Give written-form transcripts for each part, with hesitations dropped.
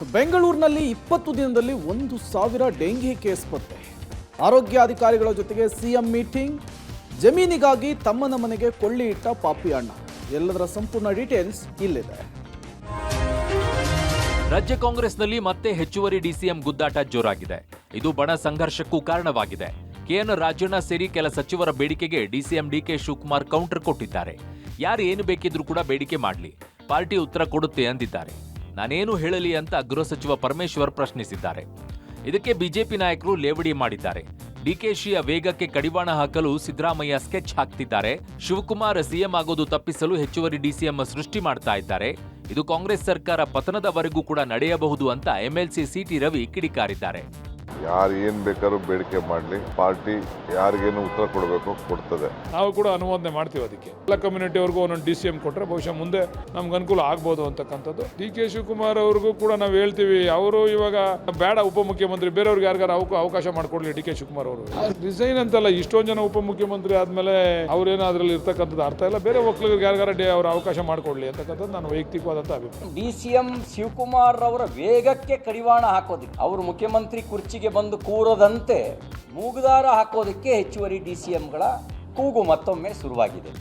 ಬೆಂಗಳೂರಿನಲ್ಲಿ 20 ದಿನದಲ್ಲಿ 1,000 dengue case ಪತ್ತೆ. ಆರೋಗ್ಯಾಧಿಕಾರಿಗಳ ಜೊತೆಗೆ ಸಿಎಂ ಮೀಟಿಂಗ್. ಜಮೀನಿಗಾಗಿ ತಮ್ಮನ ಮನೆಗೆ ಕೊಳ್ಳಿ ಇಟ್ಟ ಪಾಪಿ ಅಣ್ಣ. ಎಲ್ಲದರ ಸಂಪೂರ್ಣ ಡೀಟೇಲ್ಸ್ ಇಲ್ಲಿದೆ. ರಾಜ್ಯ ಕಾಂಗ್ರೆಸ್ನಲ್ಲಿ ಮತ್ತೆ ಹೆಚ್ಚುವರಿ ಡಿಸಿಎಂ ಗುದ್ದಾಟ ಜೋರಾಗಿದೆ. ಇದು ಬಣ ಸಂಘರ್ಷಕ್ಕೂ ಕಾರಣವಾಗಿದೆ. ಕೆಎನ್ ರಾಜಣ್ಣ ಸೇರಿ ಕೆಲ ಸಚಿವರ ಬೇಡಿಕೆಗೆ ಡಿಸಿಎಂ ಡಿಕೆ ಶಿವಕುಮಾರ್ ಕೌಂಟರ್ ಕೊಟ್ಟಿದ್ದಾರೆ. ಯಾರು ಏನು ಬೇಕಿದ್ರೂ ಕೂಡ ಬೇಡಿಕೆ ಮಾಡಲಿ, ಪಾರ್ಟಿ ಉತ್ತರ ಕೊಡುತ್ತೆ ಅಂದಿದ್ದಾರೆ. ನಾನೇನು ಹೇಳಲಿ ಅಂತ ಗೃಹ ಸಚಿವ ಪರಮೇಶ್ವರ್ ಪ್ರಶ್ನಿಸಿದ್ದಾರೆ. ಇದಕ್ಕೆ ಬಿಜೆಪಿ ನಾಯಕರು ಲೇವಡಿ ಮಾಡಿದ್ದಾರೆ. ಡಿಕೆಶಿಯ ವೇಗಕ್ಕೆ ಕಡಿವಾಣ ಹಾಕಲು ಸಿದ್ದರಾಮಯ್ಯ ಸ್ಕೆಚ್ ಹಾಕ್ತಿದ್ದಾರೆ. ಶಿವಕುಮಾರ್ ಸಿಎಂ ಆಗೋದು ತಪ್ಪಿಸಲು ಹೆಚ್ಚುವರಿ ಡಿಸಿಎಂ ಸೃಷ್ಟಿ ಮಾಡ್ತಾ ಇದ್ದಾರೆ. ಇದು ಕಾಂಗ್ರೆಸ್ ಸರ್ಕಾರ ಪತನದವರೆಗೂ ಕೂಡ ನಡೆಯಬಹುದು ಅಂತ ಎಂಎಲ್ಸಿ ಸಿಟಿ ರವಿ ಕಿಡಿಕಾರಿದ್ದಾರೆ. ಯಾರು ಏನು ಬೇಕಾದ್ರೂ ಬೇಡಿಕೆ ಮಾಡಲಿ, ಪಾರ್ಟಿ ಯಾರಿಗೇನು ಉತ್ತರ ಕೊಡಬೇಕು ಕೊಡ್ತದೆ. ನಾವು ಕೂಡ ಅನುಮೋದನೆ ಮಾಡ್ತೀವಿ. ಅದಕ್ಕೆ ಎಲ್ಲ ಕಮ್ಯುನಿಟಿಯವ್ರಿಗೂ ಒಂದೊಂದು ಡಿಸಿಎಂ ಕೊಟ್ಟರೆ ಬಹುಶಃ ಮುಂದೆ ನಮ್ಗೆ ಅನುಕೂಲ ಆಗ್ಬೋದು ಅಂತಕ್ಕಂಥದ್ದು. ಡಿ ಕೆ ಶಿವಕುಮಾರ್ ಅವ್ರಿಗೂ ಕೂಡ ನಾವು ಹೇಳ್ತೀವಿ, ಅವರು ಇವಾಗ ಬೇಡ ಉಪಮುಖ್ಯಮಂತ್ರಿ, ಬೇರೆಯವ್ರಿಗೆ ಯಾರಿಗಾರು ಅವಕಾಶ ಮಾಡಿಕೊಡ್ಲಿ. ಡಿ ಕೆ ಶಿವಕುಮಾರ್ ಅವರು ರಿಸೈನ್ ಅಂತಲ್ಲ, ಇಷ್ಟೊಂದು ಜನ ಉಪಮುಖ್ಯಮಂತ್ರಿ ಆದಮೇಲೆ ಅವ್ರೇನೋ ಅದರಲ್ಲಿ ಇರ್ತಕ್ಕಂಥದ್ದು ಅರ್ಥ ಇಲ್ಲ. ಬೇರೆ ಒಕ್ಕಲಿಗರಿಗೆ ಯಾರಿಗಾರ ಅವ್ರ ಅವಕಾಶ ಮಾಡಿಕೊಡ್ಲಿ ಅಂತಕ್ಕಂಥದ್ದು ನಾನು ವೈಯಕ್ತಿಕವಾದಂಥ ಅಭಿಪ್ರಾಯ. ಡಿಸಿಎಂ ಶಿವಕುಮಾರ್ ಅವರ ವೇಗಕ್ಕೆ ಕಡಿವಾಣ ಹಾಕೋದಕ್ಕೆ, ಅವರು ಮುಖ್ಯಮಂತ್ರಿ ಕುರ್ಚಿಗೆ ಬಂದು ಕೂರದಂತೆ ಮೂಗುದಾರ ಹಾಕೋದಕ್ಕೆ ಹೆಚ್ಚುವರಿ ಡಿಸಿಎಂಗಳ ಕೂಗು ಮತ್ತೊಮ್ಮೆ ಶುರುವಾಗಿದೆ.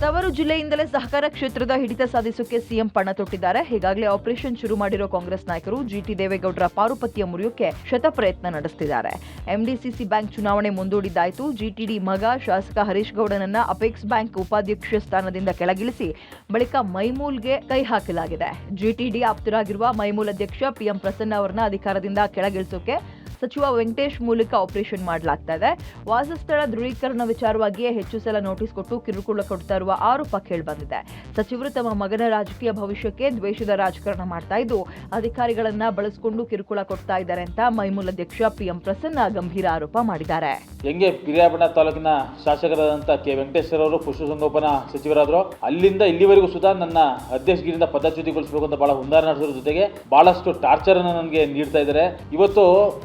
ತವರು ಜಿಲ್ಲೆಯಿಂದಲೇ ಸಹಕಾರ ಕ್ಷೇತ್ರದ ಹಿಡಿತ ಸಾಧಿಸೋಕೆ ಸಿಎಂ ಪಣ ತೊಟ್ಟಿದ್ದಾರೆ. ಹೀಗಾಗಲೇ ಆಪರೇಷನ್ ಶುರು ಮಾಡಿರೋ ಕಾಂಗ್ರೆಸ್ ನಾಯಕರು ಜಿಟಿ ದೇವೇಗೌಡರ ಪಾರುಪತ್ಯ ಮುರಿಯೋಕೆ ಶತಪ್ರಯತ್ನ ನಡೆಸುತ್ತಿದ್ದಾರೆ. ಎಂಡಿಸಿಸಿ ಬ್ಯಾಂಕ್ ಚುನಾವಣೆ ಮುಂದೂಡಿದ್ದಾಯಿತು. ಜಿಟಿಡಿ ಮಗ ಶಾಸಕ ಹರೀಶ್ ಗೌಡನನ್ನ ಅಪೆಕ್ಸ್ ಬ್ಯಾಂಕ್ ಉಪಾಧ್ಯಕ್ಷ ಸ್ಥಾನದಿಂದ ಕೆಳಗಿಳಿಸಿ ಬಳಿಕ ಮೈಮೂಲ್ಗೆ ಕೈ ಹಾಕಲಾಗಿದೆ. ಜಿಟಿಡಿ ಆಪ್ತರಾಗಿರುವ ಮೈಮೂಲ್ ಅಧ್ಯಕ್ಷ ಪಿಎಂ ಪ್ರಸನ್ನ ಅವರನ್ನ ಅಧಿಕಾರದಿಂದ ಕೆಳಗಿಳಿಸೋಕೆ ಸಚಿವ ವೆಂಕಟೇಶ್ ಮೂಲಕ ಆಪರೇಷನ್ ಮಾಡಲಾಗ್ತಾ ಇದೆ. ವಾಸಸ್ಥಳ ದೃಢೀಕರಣ ವಿಚಾರವಾಗಿಯೇ ಹೆಚ್ಚು ಸಲ ನೋಟಿಸ್ ಕೊಟ್ಟು ಕಿರುಕುಳ ಕೊಡ್ತಾ ಇರುವ ಆರೋಪ ಕೇಳಿಬಂದಿದೆ. ಸಚಿವರು ತಮ್ಮ ಮಗನ ರಾಜಕೀಯ ಭವಿಷ್ಯಕ್ಕೆ ದ್ವೇಷದ ರಾಜಕಾರಣ ಮಾಡ್ತಾ ಇದ್ದು ಅಧಿಕಾರಿಗಳನ್ನ ಬಳಸಿಕೊಂಡು ಕಿರುಕುಳ ಕೊಡ್ತಾ ಇದ್ದಾರೆ ಅಂತ ಮೈಮೂಲ್ ಅಧ್ಯಕ್ಷ ಪಿಎಂ ಪ್ರಸನ್ನ ಗಂಭೀರ ಆರೋಪ ಮಾಡಿದ್ದಾರೆ. ಹೆಂಗೆ ಪಿರಿಯಾಪಟ್ಟಣ ತಾಲೂಕಿನ ಶಾಸಕರಾದಂಥ ಕೆ ವೆಂಕಟೇಶ್ವರ ಅವರು ಪಶುಸಂಗೋಪನಾ ಸಚಿವರಾದರು, ಅಲ್ಲಿಂದ ಇಲ್ಲಿವರೆಗೂ ಸುಧಾ ನನ್ನ ಅಧ್ಯಕ್ಷಗಿರಿಯಿಂದ ಪದಚ್ಯುತಿಗೊಳಿಸಬೇಕು ಅಂತ ಬಹಳ ಹುಂದಾರ ನಡೆಸೋದ್ರ ಜೊತೆಗೆ ಬಹಳಷ್ಟು ಟಾರ್ಚರ್ ಅನ್ನು ನನಗೆ ನೀಡ್ತಾ ಇದ್ದಾರೆ. ಇವತ್ತು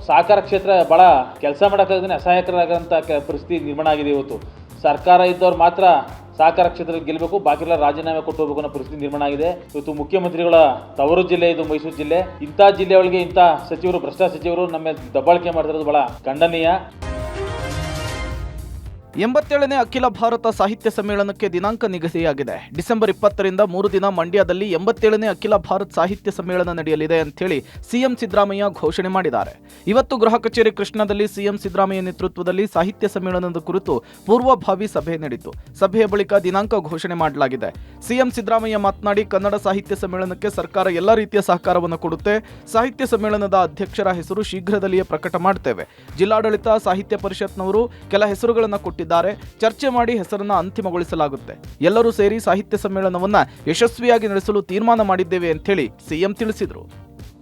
ಸಹಕಾರ ಕ್ಷೇತ್ರ ಬಹಳ ಕೆಲಸ ಮಾಡೋಕ್ಕಾಗದೇ ಅಸಹಾಯಕರಾಗಂಥ ಪರಿಸ್ಥಿತಿ ನಿರ್ಮಾಣ ಆಗಿದೆ. ಇವತ್ತು ಸರ್ಕಾರ ಇದ್ದವ್ರು ಮಾತ್ರ ಸಹಕಾರ ಕ್ಷೇತ್ರಕ್ಕೆ ಗೆಲ್ಲಬೇಕು, ಬಾಕಿಲ್ಲ ರಾಜೀನಾಮೆ ಕೊಟ್ಟು ಹೋಗಬೇಕು ಅನ್ನೋ ಪರಿಸ್ಥಿತಿ ನಿರ್ಮಾಣ ಆಗಿದೆ. ಇವತ್ತು ಮುಖ್ಯಮಂತ್ರಿಗಳ ತವರು ಜಿಲ್ಲೆ ಇದು ಮೈಸೂರು ಜಿಲ್ಲೆ. ಇಂಥ ಜಿಲ್ಲೆಯೊಳಗೆ ಇಂಥ ಸಚಿವರು, ಭ್ರಷ್ಟ ಸಚಿವರು ನಮ್ಮ ದಬ್ಬಾಳಿಕೆ ಮಾಡ್ತಿರೋದು ಬಹಳ ಖಂಡನೀಯ. 87ನೇ ಅಖಿಲ ಭಾರತ ಸಾಹಿತ್ಯ ಸಮ್ಮೇಳನಕ್ಕೆ ದಿನಾಂಕ ನಿಗದಿಯಾಗಿದೆ. ಡಿಸೆಂಬರ್ 20ರಿಂದ 3 ದಿನ ಮಂಡ್ಯದಲ್ಲಿ 87ನೇ ಅಖಿಲ ಭಾರತ ಸಾಹಿತ್ಯ ಸಮ್ಮೇಳನ ನಡೆಯಲಿದೆ ಅಂತೇಳಿ ಸಿಎಂ ಸಿದ್ದರಾಮಯ್ಯ ಘೋಷಣೆ ಮಾಡಿದ್ದಾರೆ. ಇವತ್ತು ಗೃಹ ಕಚೇರಿ ಕೃಷ್ಣದಲ್ಲಿ ಸಿಎಂ ಸಿದ್ದರಾಮಯ್ಯ ನೇತೃತ್ವದಲ್ಲಿ ಸಾಹಿತ್ಯ ಸಮ್ಮೇಳನದ ಕುರಿತು ಪೂರ್ವಭಾವಿ ಸಭೆ ನಡೆಯಿತು. ಸಭೆಯ ಬಳಿಕ ದಿನಾಂಕ ಘೋಷಣೆ ಮಾಡಲಾಗಿದೆ. ಸಿಎಂ ಸಿದ್ದರಾಮಯ್ಯ ಮಾತನಾಡಿ, ಕನ್ನಡ ಸಾಹಿತ್ಯ ಸಮ್ಮೇಳನಕ್ಕೆ ಸರ್ಕಾರ ಎಲ್ಲ ರೀತಿಯ ಸಹಕಾರವನ್ನು ಕೊಡುತ್ತೆ. ಸಾಹಿತ್ಯ ಸಮ್ಮೇಳನದ ಅಧ್ಯಕ್ಷರ ಹೆಸರು ಶೀಘ್ರದಲ್ಲಿಯೇ ಪ್ರಕಟ ಮಾಡುತ್ತೇವೆ. ಜಿಲ್ಲಾಡಳಿತ, ಸಾಹಿತ್ಯ ಪರಿಷತ್ನವರು ಕೆಲ ಹೆಸರುಗಳನ್ನು ಕೊಟ್ಟಿದ್ದಾರೆ. ಚರ್ಚೆ ಮಾಡಿ ಹೆಸರನ್ನು ಅಂತಿಮಗೊಳಿಸಲಾಗುತ್ತೆ. ಎಲ್ಲರೂ ಸೇರಿ ಸಾಹಿತ್ಯ ಸಮ್ಮೇಳನವನ್ನ ಯಶಸ್ವಿಯಾಗಿ ನಡೆಸಲು ತೀರ್ಮಾನ ಮಾಡಿದ್ದೇವೆ ಅಂತ ಹೇಳಿ ಸಿಎಂ ತಿಳಿಸಿದರು.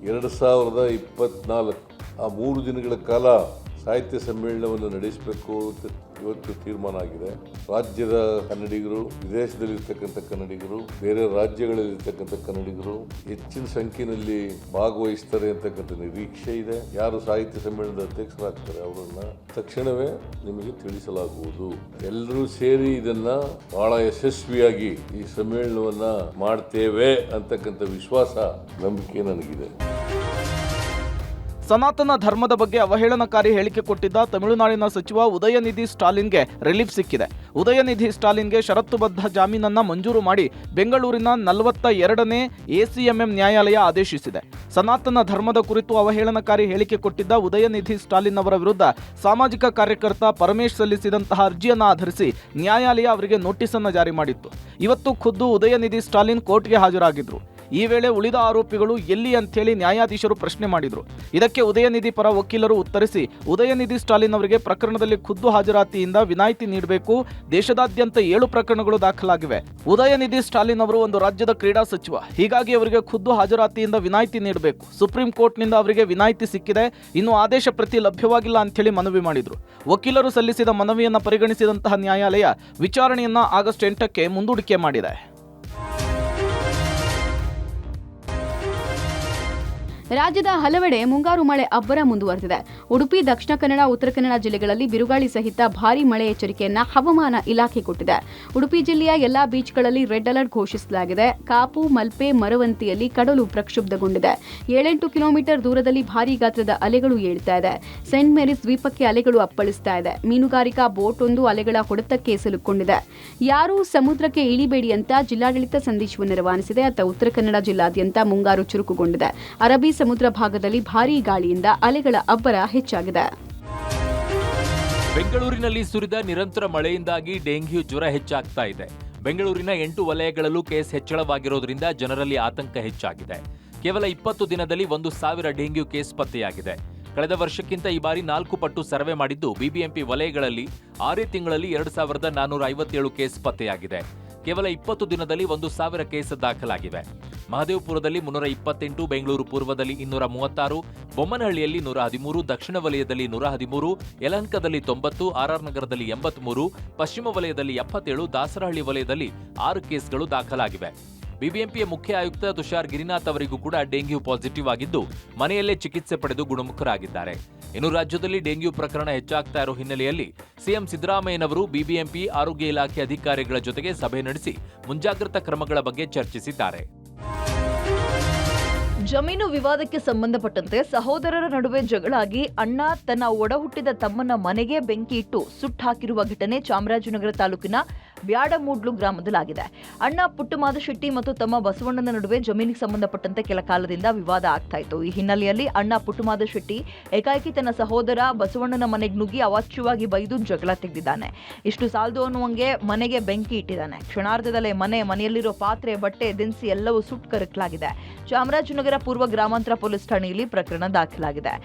2024 ಆ 3 ದಿನಗಳ ಕಾಲ ಸಾಹಿತ್ಯ ಸಮ್ಮೇಳನವನ್ನು ನಡೆಸಬೇಕು ಅಂತ ಇವತ್ತು ತೀರ್ಮಾನ ಆಗಿದೆ. ರಾಜ್ಯದ ಕನ್ನಡಿಗರು, ವಿದೇಶದಲ್ಲಿರ್ತಕ್ಕಂಥ ಕನ್ನಡಿಗರು, ಬೇರೆ ರಾಜ್ಯಗಳಲ್ಲಿರ್ತಕ್ಕಂಥ ಕನ್ನಡಿಗರು ಹೆಚ್ಚಿನ ಸಂಖ್ಯೆಯಲ್ಲಿ ಭಾಗವಹಿಸ್ತಾರೆ ಅಂತಕ್ಕಂಥ ನಿರೀಕ್ಷೆ ಇದೆ. ಯಾರು ಸಾಹಿತ್ಯ ಸಮ್ಮೇಳನದ ಅಧ್ಯಕ್ಷರಾಗ್ತಾರೆ ಅವರನ್ನ ತಕ್ಷಣವೇ ನಿಮಗೆ ತಿಳಿಸಲಾಗುವುದು. ಎಲ್ಲರೂ ಸೇರಿ ಇದನ್ನ ಬಹಳ ಯಶಸ್ವಿಯಾಗಿ ಈ ಸಮ್ಮೇಳನವನ್ನ ಮಾಡ್ತೇವೆ ಅಂತಕ್ಕಂಥ ವಿಶ್ವಾಸ, ನಂಬಿಕೆ ನನಗಿದೆ. ಸನಾತನ ಧರ್ಮದ ಬಗ್ಗೆ ಅವಹೇಳನಕಾರಿ ಹೇಳಿಕೆ ಕೊಟ್ಟಿದ್ದ ತಮಿಳುನಾಡಿನ ಸಚಿವ ಉದಯನಿಧಿ ಸ್ಟಾಲಿನ್ಗೆ ರಿಲೀಫ್ ಸಿಕ್ಕಿದೆ. ಉದಯನಿಧಿ ಸ್ಟಾಲಿನ್ಗೆ ಷರತ್ತುಬದ್ಧ ಜಾಮೀನನ್ನ ಮಂಜೂರು ಮಾಡಿ ಬೆಂಗಳೂರಿನ 42ನೇ ಎಸಿಎಂಎಂ ನ್ಯಾಯಾಲಯ ಆದೇಶಿಸಿದೆ. ಸನಾತನ ಧರ್ಮದ ಕುರಿತು ಅವಹೇಳನಕಾರಿ ಹೇಳಿಕೆ ಕೊಟ್ಟಿದ್ದ ಉದಯನಿಧಿ ಸ್ಟಾಲಿನ್ ಅವರ ವಿರುದ್ಧ ಸಾಮಾಜಿಕ ಕಾರ್ಯಕರ್ತ ಪರಮೇಶ್ ಸಲ್ಲಿಸಿದಂತಹ ಅರ್ಜಿಯನ್ನು ಆಧರಿಸಿ ನ್ಯಾಯಾಲಯ ಅವರಿಗೆ ನೋಟಿಸ್ ಅನ್ನು ಜಾರಿ ಮಾಡಿತ್ತು. ಇವತ್ತು ಖುದ್ದು ಉದಯನಿಧಿ ಸ್ಟಾಲಿನ್ ಕೋರ್ಟ್ಗೆ ಹಾಜರಾಗಿದ್ರು. ಈ ವೇಳೆ ಉಳಿದ ಆರೋಪಿಗಳು ಎಲ್ಲಿ ಅಂತೇಳಿ ನ್ಯಾಯಾಧೀಶರು ಪ್ರಶ್ನೆ ಮಾಡಿದ್ರು. ಇದಕ್ಕೆ ಉದಯನಿಧಿ ಪರ ವಕೀಲರು ಉತ್ತರಿಸಿ, ಉದಯನಿಧಿ ಸ್ಟಾಲಿನ್ ಅವರಿಗೆ ಪ್ರಕರಣದಲ್ಲಿ ಖುದ್ದು ಹಾಜರಾತಿಯಿಂದ ವಿನಾಯಿತಿ ನೀಡಬೇಕು. ದೇಶದಾದ್ಯಂತ 7 ಪ್ರಕರಣಗಳು ದಾಖಲಾಗಿವೆ. ಉದಯನಿಧಿ ಸ್ಟಾಲಿನ್ ಅವರು ಒಂದು ರಾಜ್ಯದ ಕ್ರೀಡಾ ಸಚಿವ, ಹೀಗಾಗಿ ಅವರಿಗೆ ಖುದ್ದು ಹಾಜರಾತಿಯಿಂದ ವಿನಾಯಿತಿ ನೀಡಬೇಕು. ಸುಪ್ರೀಂ ಕೋರ್ಟ್ನಿಂದ ಅವರಿಗೆ ವಿನಾಯಿತಿ ಸಿಕ್ಕಿದೆ, ಇನ್ನು ಆದೇಶ ಪ್ರತಿ ಲಭ್ಯವಾಗಿಲ್ಲ ಅಂತೇಳಿ ಮನವಿ ಮಾಡಿದ್ರು. ವಕೀಲರು ಸಲ್ಲಿಸಿದ ಮನವಿಯನ್ನು ಪರಿಗಣಿಸಿದಂತಹ ನ್ಯಾಯಾಲಯ ವಿಚಾರಣೆಯನ್ನ ಆಗಸ್ಟ್ 8ಕ್ಕೆ ಮುಂದೂಡಿಕೆ ಮಾಡಿದೆ. ರಾಜ್ಯದ ಹಲವೆಡೆ ಮುಂಗಾರು ಮಳೆ ಅಬ್ಬರ ಮುಂದುವರೆದಿದೆ. ಉಡುಪಿ, ದಕ್ಷಿಣ ಕನ್ನಡ, ಉತ್ತರ ಕನ್ನಡ ಜಿಲ್ಲೆಗಳಲ್ಲಿ ಬಿರುಗಾಳಿ ಸಹಿತ ಭಾರೀ ಮಳೆ ಎಚ್ಚರಿಕೆಯನ್ನ ಹವಾಮಾನ ಇಲಾಖೆ ಕೊಟ್ಟಿದೆ. ಉಡುಪಿ ಜಿಲ್ಲೆಯ ಎಲ್ಲಾ ಬೀಚ್ಗಳಲ್ಲಿ ರೆಡ್ ಅಲರ್ಟ್ ಘೋಷಿಸಲಾಗಿದೆ. ಕಾಪು, ಮಲ್ಪೆ, ಮರವಂತಿಯಲ್ಲಿ ಕಡಲು ಪ್ರಕ್ಷುಬ್ಧಗೊಂಡಿದೆ. 7-8 ಕಿಲೋಮೀಟರ್ ದೂರದಲ್ಲಿ ಭಾರೀ ಗಾತ್ರದ ಅಲೆಗಳು ಏಳ್ತಾ ಇದೆ. ಸೇಂಟ್ ಮೇರಿಸ್ ದ್ವೀಪಕ್ಕೆ ಅಲೆಗಳು ಅಪ್ಪಳಿಸ್ತಾ ಇದೆ. ಮೀನುಗಾರಿಕಾ ಬೋಟ್ ಒಂದು ಅಲೆಗಳ ಹೊಡೆತಕ್ಕೆ ಸಿಲುಕೊಂಡಿದೆ. ಯಾರೂ ಸಮುದ್ರಕ್ಕೆ ಇಳಿಬೇಡಿ ಅಂತ ಜಿಲ್ಲಾಡಳಿತ ಸಂದೇಶವನ್ನು ರವಾನಿಸಿದೆ. ಅತ್ತ ಉತ್ತರ ಕನ್ನಡ ಜಿಲ್ಲಾದ್ಯಂತ ಮುಂಗಾರು ಚುರುಕುಗೊಂಡಿದೆ. ಅರಬ್ಬಿ ಸಮುದ್ರ ಭಾಗದಲ್ಲಿ ಭಾರೀ ಗಾಳಿಯಿಂದ ಅಲೆಗಳ ಅಬ್ಬರ ಹೆಚ್ಚಾಗಿದೆ. ಬೆಂಗಳೂರಿನಲ್ಲಿ ಸುರಿದ ನಿರಂತರ ಮಳೆಯಿಂದಾಗಿ ಡೆಂಗ್ಯೂ ಜ್ವರ ಹೆಚ್ಚಾಗ್ತಾ ಇದೆ. ಬೆಂಗಳೂರಿನ 8 ವಲಯಗಳಲ್ಲೂ ಕೇಸ್ ಹೆಚ್ಚಳವಾಗಿರೋದ್ರಿಂದ ಜನರಲ್ಲಿ ಆತಂಕ ಹೆಚ್ಚಾಗಿದೆ. ಕೇವಲ 20 ದಿನದಲ್ಲಿ 1,000 ಡೆಂಗ್ಯೂ ಕೇಸ್ ಪತ್ತೆಯಾಗಿದೆ. ಕಳೆದ ವರ್ಷಕ್ಕಿಂತ ಈ ಬಾರಿ 4 ಪಟ್ಟು ಸರ್ವೆ ಮಾಡಿದ್ದು ಬಿಬಿಎಂಪಿ ವಲಯಗಳಲ್ಲಿ 6 ತಿಂಗಳಲ್ಲಿ 2,457 ಕೇಸ್ ಪತ್ತೆಯಾಗಿದೆ. ಕೇವಲ 20 ದಿನದಲ್ಲಿ 1,000 ಕೇಸ್ ದಾಖಲಾಗಿವೆ. ಮಹದೇವಪುರದಲ್ಲಿ 328, ಬೆಂಗಳೂರು ಪೂರ್ವದಲ್ಲಿ 236, ಬೊಮ್ಮನಹಳ್ಳಿಯಲ್ಲಿ 113, ದಕ್ಷಿಣ ವಲಯದಲ್ಲಿ 113, ಯಲಹಂಕದಲ್ಲಿ 90, ಆರ್ಆರ್ ನಗರದಲ್ಲಿ 83, ಪಶ್ಚಿಮ ವಲಯದಲ್ಲಿ 77, ದಾಸರಹಳ್ಳಿ ವಲಯದಲ್ಲಿ 6 ಕೇಸ್ಗಳು ದಾಖಲಾಗಿವೆ. ಬಿಬಿಎಂಪಿಯ ಮುಖ್ಯ ಆಯುಕ್ತ ತುಷಾರ್ ಗಿರಿನಾಥ್ ಅವರಿಗೂ ಕೂಡ ಡೆಂಗ್ಯೂ ಪಾಸಿಟಿವ್ ಆಗಿದ್ದು ಮನೆಯಲ್ಲೇ ಚಿಕಿತ್ಸೆ ಪಡೆದು ಗುಣಮುಖರಾಗಿದ್ದಾರೆ. ಇನ್ನು ರಾಜ್ಯದಲ್ಲಿ ಡೆಂಗ್ಯೂ ಪ್ರಕರಣ ಹೆಚ್ಚಾಗ್ತಾ ಇರೋ ಹಿನ್ನೆಲೆಯಲ್ಲಿ ಸಿಎಂ ಸಿದ್ದರಾಮಯ್ಯನವರು ಬಿಬಿಎಂಪಿ ಆರೋಗ್ಯ ಇಲಾಖೆ ಅಧಿಕಾರಿಗಳ ಜೊತೆಗೆ ಸಭೆ ನಡೆಸಿ ಮುಂಜಾಗ್ರತಾ ಕ್ರಮಗಳ ಬಗ್ಗೆ ಚರ್ಚಿಸಿದ್ದಾರೆ. ಜಮೀನು ವಿವಾದಕ್ಕೆ ಸಂಬಂಧಪಟ್ಟಂತೆ ಸಹೋದರರ ನಡುವೆ ಜಗಳಾಗಿ ಅಣ್ಣ ತನ್ನ ಒಡಹುಟ್ಟಿದ ತಮ್ಮನ ಮನೆಗೆ ಬೆಂಕಿ ಇಟ್ಟು ಸುಟ್ಟಾಕಿರುವ ಘಟನೆ ಚಾಮರಾಜನಗರ ತಾಲೂಕಿನ ಬ್ಯಾಡಮೂಡ್ಲು ಗ್ರಾಮದಲ್ಲಾಗಿದೆ. ಅಣ್ಣ ಪುಟ್ಟಮಾದಶೆಟ್ಟಿ ಮತ್ತು ತಮ್ಮ ಬಸವಣ್ಣನ ನಡುವೆ ಜಮೀನಿಗೆ ಸಂಬಂಧಪಟ್ಟಂತೆ ಕೆಲ ಕಾಲದಿಂದ ವಿವಾದ ಆಗ್ತಾ ಇತ್ತು. ಈ ಹಿನ್ನೆಲೆಯಲ್ಲಿ ಅಣ್ಣ ಪುಟ್ಟಮಾದಶೆಟ್ಟಿ ಏಕಾಏಕಿ ತನ್ನ ಸಹೋದರ ಬಸವಣ್ಣನ ಮನೆಗೆ ನುಗ್ಗಿ ಅವಾಚ್ಯವಾಗಿ ಬೈದು ಜಗಳ ತೆಗೆದಿದ್ದಾನೆ. ಇಷ್ಟು ಸಾಲದು ಅನ್ನುವಂಗೆ ಮನೆಗೆ ಬೆಂಕಿ ಇಟ್ಟಿದ್ದಾನೆ. ಕ್ಷಣಾರ್ಧದಲ್ಲೇ ಮನೆಯಲ್ಲಿರೋ ಪಾತ್ರೆ, ಬಟ್ಟೆ, ದಿನಸಿ ಎಲ್ಲವೂ ಸುಟ್ಟು ಕರಕಲಾಗಿದೆ. ಚಾಮರಾಜನಗರ ಪೂರ್ವ ಗ್ರಾಮಾಂತರ ಪೊಲೀಸ್ ಠಾಣೆಯಲ್ಲಿ ಪ್ರಕರಣ ದಾಖಲಾಗಿದೆ.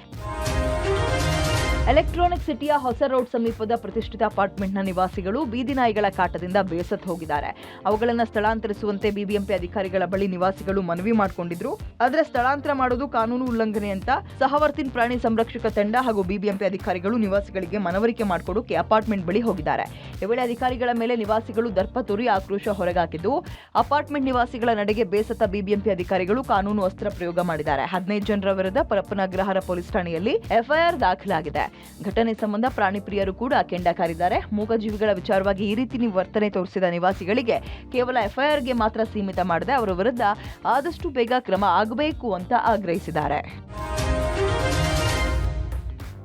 ಎಲೆಕ್ಟ್ರಾನಿಕ್ ಸಿಟಿಯ ಹೊಸ ರೋಡ್ ಸಮೀಪದ ಪ್ರತಿಷ್ಠಿತ ಅಪಾರ್ಟ್ಮೆಂಟ್ನ ನಿವಾಸಿಗಳು ಬೀದಿ ನಾಯಿಗಳ ಕಾಟದಿಂದ ಬೇಸತ್ತು ಹೋಗಿದ್ದಾರೆ. ಅವುಗಳನ್ನು ಸ್ಥಳಾಂತರಿಸುವಂತೆ ಬಿಬಿಎಂಪಿ ಅಧಿಕಾರಿಗಳ ಬಳಿ ನಿವಾಸಿಗಳು ಮನವಿ ಮಾಡಿಕೊಂಡಿದ್ರು. ಆದರೆ ಸ್ಥಳಾಂತರ ಮಾಡೋದು ಕಾನೂನು ಉಲ್ಲಂಘನೆ ಅಂತ ಸಹವರ್ತಿನ್ ಪ್ರಾಣಿ ಸಂರಕ್ಷಕ ತಂಡ ಹಾಗೂ ಬಿಬಿಎಂಪಿ ಅಧಿಕಾರಿಗಳು ನಿವಾಸಿಗಳಿಗೆ ಮನವರಿಕೆ ಮಾಡಿಕೊಡೋಕೆ ಅಪಾರ್ಟ್ಮೆಂಟ್ ಬಳಿ ಹೋಗಿದ್ದಾರೆ. ಈ ವೇಳೆ ಅಧಿಕಾರಿಗಳ ಮೇಲೆ ನಿವಾಸಿಗಳು ದರ್ಪ ತೋರಿ ಆಕ್ರೋಶ ಹೊರಗಾಕಿದ್ದು ಅಪಾರ್ಟ್ಮೆಂಟ್ ನಿವಾಸಿಗಳ ನಡೆಗೆ ಬೇಸತ್ತ ಬಿಬಿಎಂಪಿ ಅಧಿಕಾರಿಗಳು ಕಾನೂನು ಅಸ್ತ್ರ ಪ್ರಯೋಗ ಮಾಡಿದ್ದಾರೆ. 15 ಜನರ ವಿರುದ್ಧ ಪರಪ್ಪನ ಅಗ್ರಹಾರ ಪೊಲೀಸ್ ಠಾಣೆಯಲ್ಲಿ ಎಫ್ಐಆರ್ ದಾಖಲಾಗಿದೆ. ಘಟನೆ ಸಂಬಂಧ ಪ್ರಾಣಿ ಪ್ರಿಯರು ಕೂಡ ಕೆಂಡ ಕಾರಿದ್ದಾರೆ. ಮೂಗಜೀವಿಗಳ ವಿಚಾರವಾಗಿ ಈ ರೀತಿ ವರ್ತನೆ ತೋರಿಸಿದ ನಿವಾಸಿಗಳಿಗೆ ಕೇವಲ ಎಫ್ಐಆರ್ಗೆ ಮಾತ್ರ ಸೀಮಿತ ಮಾಡದೆ ಅವರ ವಿರುದ್ಧ ಆದಷ್ಟು ಬೇಗ ಕ್ರಮ ಆಗಬೇಕು ಅಂತ ಆಗ್ರಹಿಸಿದ್ದಾರೆ.